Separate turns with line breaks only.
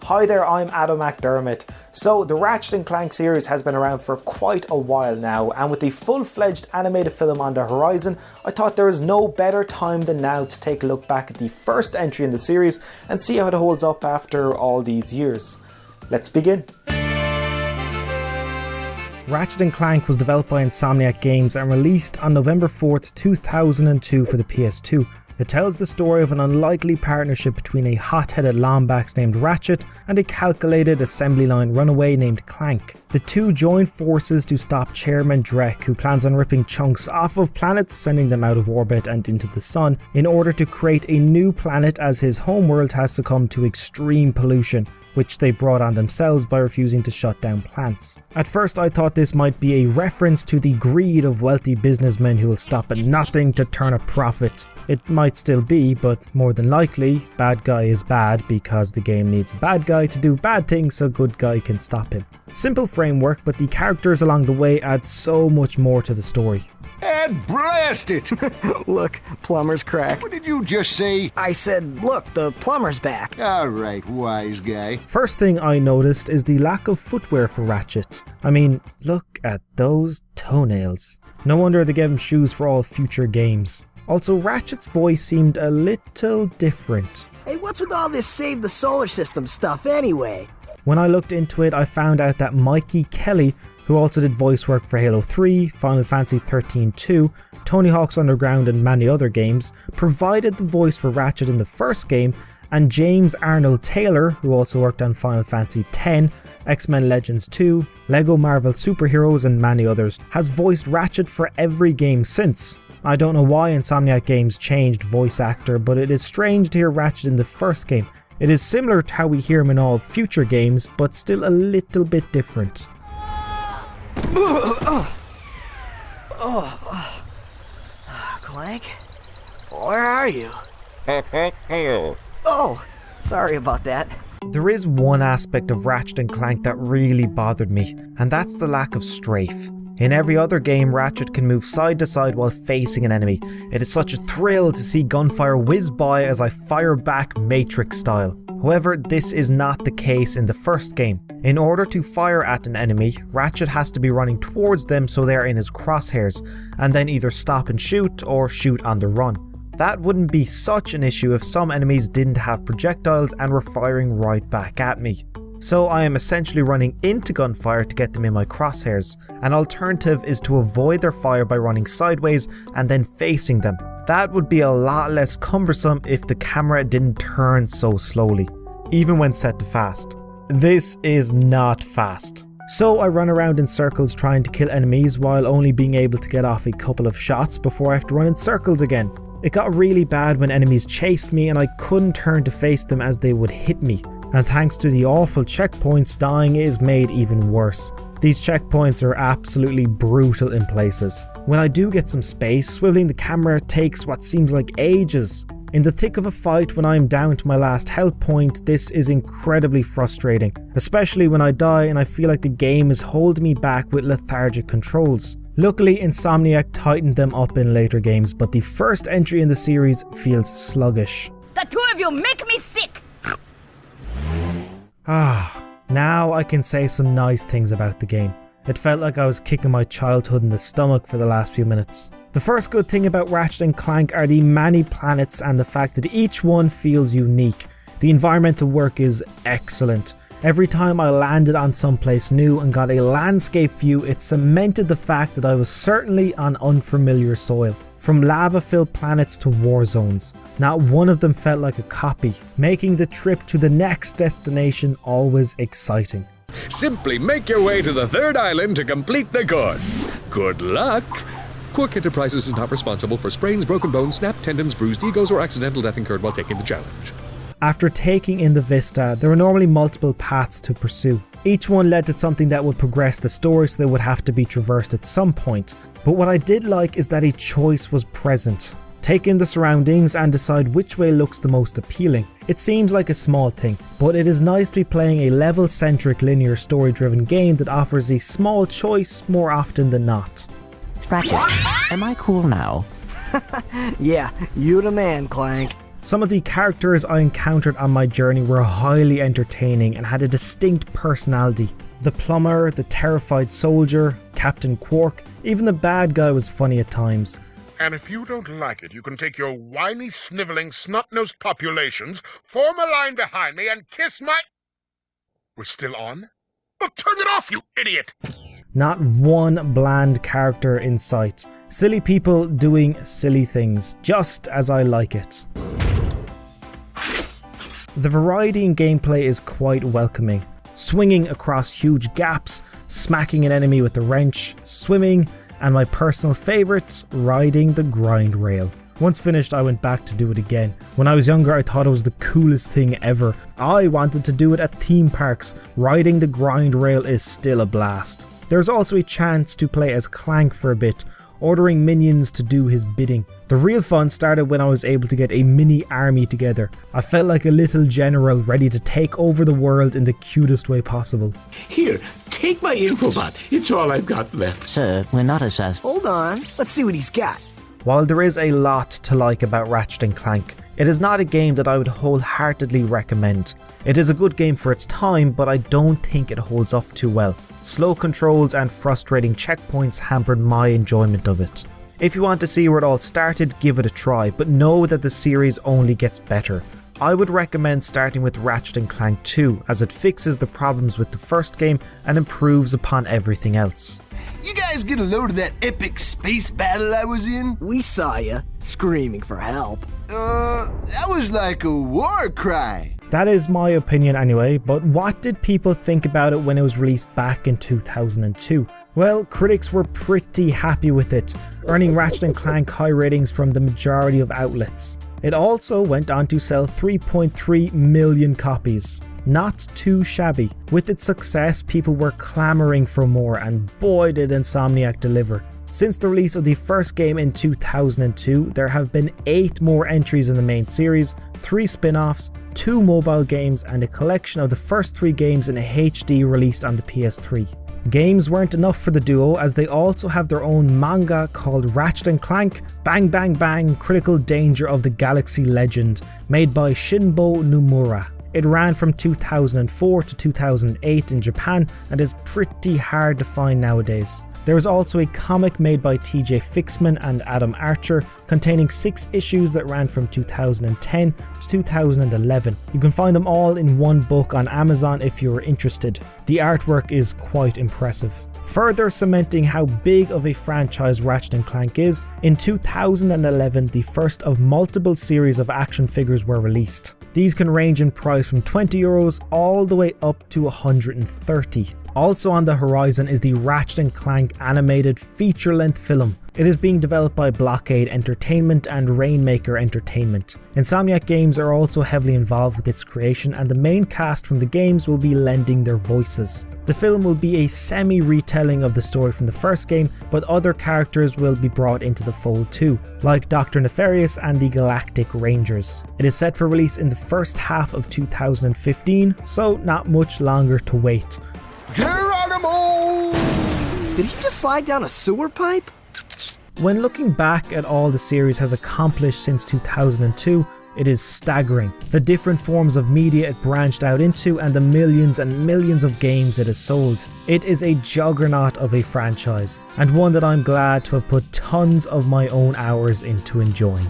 Hi there, I'm McDermott. So the Ratchet & Clank series has been around for quite a while now, and with the full-fledged animated film on the horizon, I thought there is no better time than now to take a look back at the first entry in the series and see how it holds up after all these years. Let's begin. Ratchet & Clank was developed by Insomniac Games and released on November 4th, 2002 for the PS2. It tells the story of an unlikely partnership between a hot-headed Lombax named Ratchet and a calculated assembly line runaway named Clank. The two join forces to stop Chairman Drek, who plans on ripping chunks off of planets, sending them out of orbit and into the sun, in order to create a new planet as his homeworld has succumbed to extreme pollution, which they brought on themselves by refusing to shut down plants. At first I thought this might be a reference to the greed of wealthy businessmen who will stop at nothing to turn a profit. It might still be, but more than likely, bad guy is bad because the game needs a bad guy to do bad things so good guy can stop him. Simple framework, but the characters along the way add so much more to the story.
And blast it!
Look, plumber's crack.
What did you just say?
I said, look, the plumber's back.
All right, wise guy.
First thing I noticed is the lack of footwear for Ratchet. I mean, look at those toenails. No wonder they gave him shoes for all future games. Also, Ratchet's voice seemed a little different.
Hey, what's with all this save the solar system stuff anyway?
When I looked into it, I found out that Mikey Kelly, who also did voice work for Halo 3, Final Fantasy 13-2, Tony Hawk's Underground and many other games, provided the voice for Ratchet in the first game, and James Arnold Taylor, who also worked on Final Fantasy X, X-Men Legends 2, Lego Marvel Superheroes and many others, has voiced Ratchet for every game since. I don't know why Insomniac Games changed voice actor, but it is strange to hear Ratchet in the first game. It is similar to how we hear him in all future games, but still a little bit different.
Clank? Where are you? Oh, sorry about that.
There is one aspect of Ratchet & Clank that really bothered me, and that's the lack of strafe. In every other game, Ratchet can move side to side while facing an enemy. It is such a thrill to see gunfire whiz by as I fire back Matrix style. However, this is not the case in the first game. In order to fire at an enemy, Ratchet has to be running towards them so they are in his crosshairs, and then either stop and shoot or shoot on the run. That wouldn't be such an issue if some enemies didn't have projectiles and were firing right back at me. So I am essentially running into gunfire to get them in my crosshairs. An alternative is to avoid their fire by running sideways and then facing them. That would be a lot less cumbersome if the camera didn't turn so slowly, even when set to fast. This is not fast. So I run around in circles trying to kill enemies while only being able to get off a couple of shots before I have to run in circles again. It got really bad when enemies chased me and I couldn't turn to face them as they would hit me. And thanks to the awful checkpoints, dying is made even worse. These checkpoints are absolutely brutal in places. When I do get some space, swiveling the camera takes what seems like ages. In the thick of a fight when I am down to my last health point, this is incredibly frustrating, especially when I die and I feel like the game is holding me back with lethargic controls. Luckily, Insomniac tightened them up in later games, but the first entry in the series feels sluggish.
The two of you make me sick!
Now I can say some nice things about the game. It felt like I was kicking my childhood in the stomach for the last few minutes. The first good thing about Ratchet & Clank are the many planets and the fact that each one feels unique. The environmental work is excellent. Every time I landed on someplace new and got a landscape view, it cemented the fact that I was certainly on unfamiliar soil. From lava-filled planets to war zones, not one of them felt like a copy, making the trip to the next destination always exciting.
Simply make your way to the third island to complete the course. Good luck! Quark Enterprises is not responsible for sprains, broken bones, snapped tendons, bruised egos, or accidental death incurred while taking the challenge.
After taking in the vista, there were normally multiple paths to pursue. Each one led to something that would progress the story, so they would have to be traversed at some point. But what I did like is that a choice was present. Take in the surroundings and decide which way looks the most appealing. It seems like a small thing, but it is nice to be playing a level-centric linear story-driven game that offers a small choice more often than not.
Ratchet, am I cool now?
Yeah, you the man, Clank.
Some of the characters I encountered on my journey were highly entertaining and had a distinct personality. The plumber, the terrified soldier, Captain Quark, even the bad guy was funny at times.
And if you don't like it, you can take your whiny, sniveling, snot-nosed populations, form a line behind me, and kiss my... We're still on? Well, turn it off, you idiot!
Not one bland character in sight. Silly people doing silly things, just as I like it. The variety in gameplay is quite welcoming. Swinging across huge gaps, smacking an enemy with a wrench, swimming, and my personal favourite, riding the grind rail. Once finished, I went back to do it again. When I was younger, I thought it was the coolest thing ever. I wanted to do it at theme parks. Riding the grind rail is still a blast. There's also a chance to play as Clank for a bit, ordering minions to do his bidding. The real fun started when I was able to get a mini army together. I felt like a little general ready to take over the world in the cutest way possible.
Here, take my infobot. It's all I've got left.
Sir, we're not assassins.
Hold on, let's see what he's got.
While there is a lot to like about Ratchet & Clank, it is not a game that I would wholeheartedly recommend. It is a good game for its time, but I don't think it holds up too well. Slow controls and frustrating checkpoints hampered my enjoyment of it. If you want to see where it all started, give it a try, but know that the series only gets better. I would recommend starting with Ratchet & Clank 2, as it fixes the problems with the first game and improves upon everything else.
You guys get a load of that epic space battle I was in?
We saw ya, screaming for help.
That was like a war cry.
That is my opinion anyway, but what did people think about it when it was released back in 2002? Well, critics were pretty happy with it, earning Ratchet & Clank high ratings from the majority of outlets. It also went on to sell 3.3 million copies. Not too shabby. With its success, people were clamoring for more, and boy did Insomniac deliver. Since the release of the first game in 2002, there have been 8 more entries in the main series, 3 spin-offs, 2 mobile games, and a collection of the first 3 games in HD released on the PS3. Games weren't enough for the duo, as they also have their own manga called Ratchet & Clank Bang Bang Bang Critical Danger of the Galaxy Legend, made by Shinbo Nomura. It ran from 2004 to 2008 in Japan and is pretty hard to find nowadays. There is also a comic made by TJ Fixman and Adam Archer containing 6 issues that ran from 2010 to 2011. You can find them all in one book on Amazon if you are interested. The artwork is quite impressive. Further cementing how big of a franchise Ratchet & Clank is, in 2011 the first of multiple series of action figures were released. These can range in price from €20 all the way up to $130. Also on the horizon is the Ratchet & Clank animated feature-length film. It is being developed by Blockade Entertainment and Rainmaker Entertainment. Insomniac Games are also heavily involved with its creation, and the main cast from the games will be lending their voices. The film will be a semi-retelling of the story from the first game, but other characters will be brought into the fold too, like Dr. Nefarious and the Galactic Rangers. It is set for release in the first half of 2015, so not much longer to wait.
Geronimo!
Did he just slide down a sewer pipe?
When looking back at all the series has accomplished since 2002, it is staggering. The different forms of media it branched out into and the millions and millions of games it has sold. It is a juggernaut of a franchise, and one that I'm glad to have put tons of my own hours into enjoying.